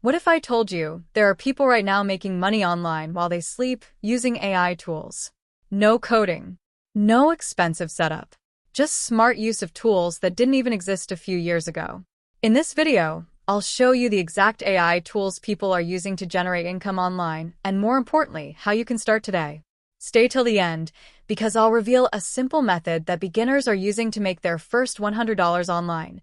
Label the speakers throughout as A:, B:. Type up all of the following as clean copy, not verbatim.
A: What if I told you there are people right now making money online while they sleep using AI tools? No coding, no expensive setup, just smart use of tools that didn't even exist a few years ago. In this video, I'll show you the exact AI tools people are using to generate income online, and more importantly, how you can start today. Stay till the end, because I'll reveal a simple method that beginners are using to make their first $100 online.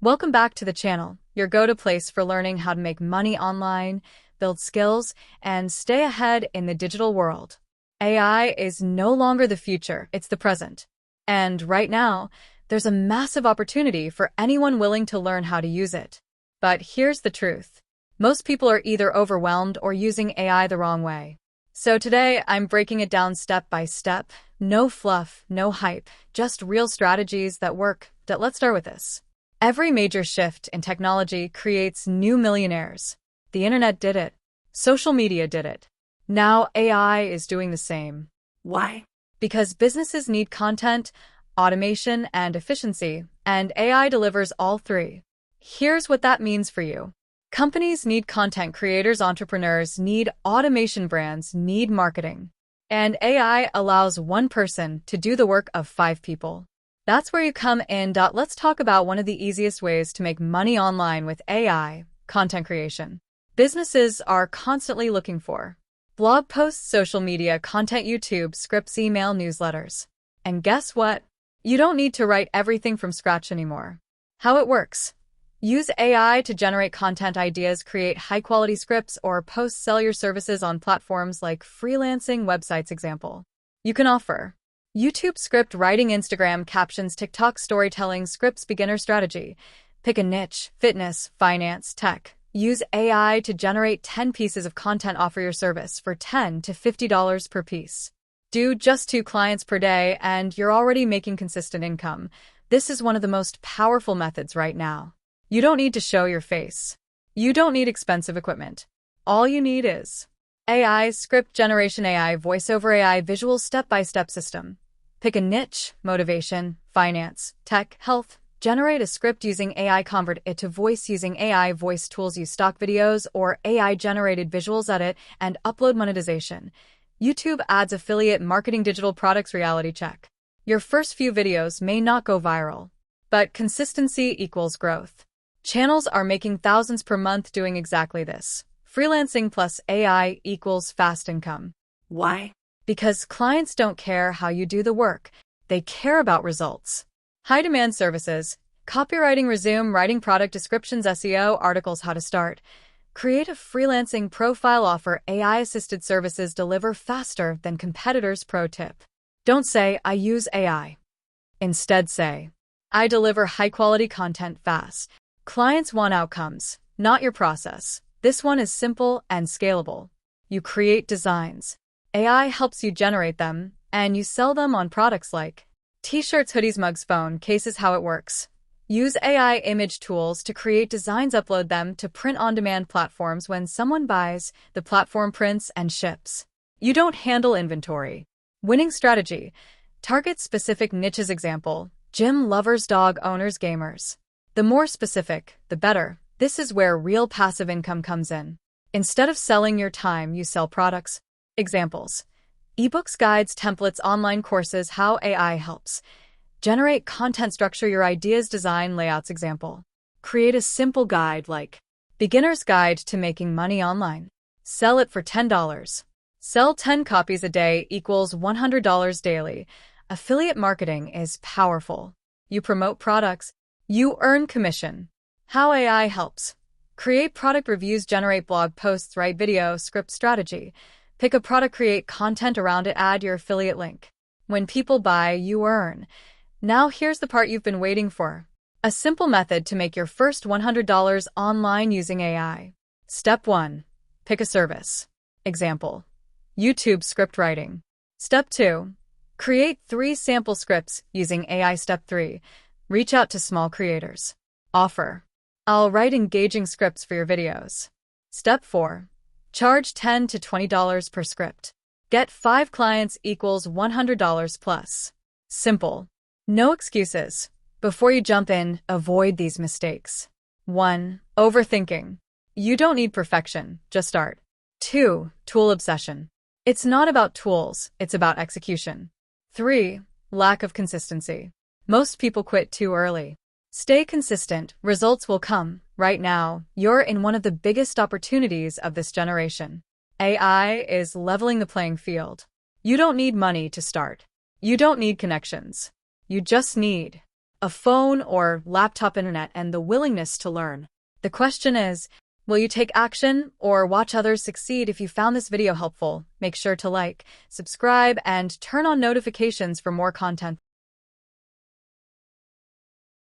A: Welcome back to the channel, your go-to place for learning how to make money online, build skills, and stay ahead in the digital world. AI is no longer the future, it's the present. And right now, there's a massive opportunity for anyone willing to learn how to use it. But here's the truth. Most people are either overwhelmed or using AI the wrong way. So today, I'm breaking it down step by step. No fluff, no hype, just real strategies that work. Let's start with this. Every major shift in technology creates new millionaires. The internet did it. Social media did it. Now AI is doing the same.
B: Why?
A: Because businesses need content, automation, and efficiency, and AI delivers all three. Here's what that means for you. Companies need content creators, entrepreneurs need automation, brands need marketing. And AI allows one person to do the work of 5 people. That's where you come in. Let's talk about one of the easiest ways to make money online with AI, content creation. Businesses are constantly looking for blog posts, social media, content, YouTube, scripts, email, newsletters. And guess what? You don't need to write everything from scratch anymore. How it works. Use AI to generate content ideas, create high-quality scripts, or posts, sell your services on platforms like freelancing websites. Example. You can offer YouTube script writing, Instagram captions, TikTok storytelling, scripts, beginner strategy. Pick a niche, fitness, finance, tech. Use AI to generate 10 pieces of content, offer your service for $10 to $50 per piece. Do just 2 clients per day and you're already making consistent income. This is one of the most powerful methods right now. You don't need to show your face. You don't need expensive equipment. All you need is AI, script generation, AI, voiceover, AI, visual step-by-step system. Pick a niche, motivation, finance, tech, health. Generate a script using AI, convert it to voice using AI voice tools, use stock videos or AI-generated visuals, edit and upload, monetization. YouTube ads, affiliate marketing, digital products, reality check. Your first few videos may not go viral, but consistency equals growth. Channels are making thousands per month doing exactly this. Freelancing plus AI equals fast income.
B: Why?
A: Because clients don't care how you do the work. They care about results. High-demand services, copywriting, resume, writing product descriptions, SEO, articles, how to start. Create a freelancing profile, offer AI-assisted services, deliver faster than competitors. Pro tip. Don't say, I use AI. Instead say, I deliver high-quality content fast. Clients want outcomes, not your process. This one is simple and scalable. You create designs. AI helps you generate them, and you sell them on products like t-shirts, hoodies, mugs, phone cases. How it works. Use AI image tools to create designs, upload them to print-on-demand platforms. When someone buys, the platform prints and ships. You don't handle inventory. Winning strategy. Target specific niches. Example, gym lovers, dog owners, gamers. The more specific, the better. This is where real passive income comes in. Instead of selling your time, you sell products. Examples. Ebooks, guides, templates, online courses. How AI helps. Generate content, structure your ideas, design layouts. Example. Create a simple guide like Beginner's Guide to Making Money Online. Sell it for $10. Sell 10 copies a day equals $100 daily. Affiliate marketing is powerful. You promote products, you earn commission. How AI helps. Create product reviews, generate blog posts, write video, script, strategy. Pick a product, create content around it, add your affiliate link. When people buy, you earn. Now here's the part you've been waiting for. A simple method to make your first $100 online using AI. Step 1. Pick a service. Example. YouTube script writing. Step 2. Create 3 sample scripts using AI. Step 3. Reach out to small creators. Offer. I'll write engaging scripts for your videos. Step 4. Charge $10 to $20 per script. Get 5 clients equals $100 plus. Simple. No excuses. Before you jump in, avoid these mistakes. 1. Overthinking. You don't need perfection, just start. 2. Tool obsession. It's not about tools, it's about execution. 3. Lack of consistency. Most people quit too early. Stay consistent, results will come. Right now, you're in one of the biggest opportunities of this generation. AI is leveling the playing field. You don't need money to start. You don't need connections. You just need a phone or laptop internet and the willingness to learn. The question is, will you take action or watch others succeed? If you found this video helpful, make sure to like, subscribe, and turn on notifications for more content.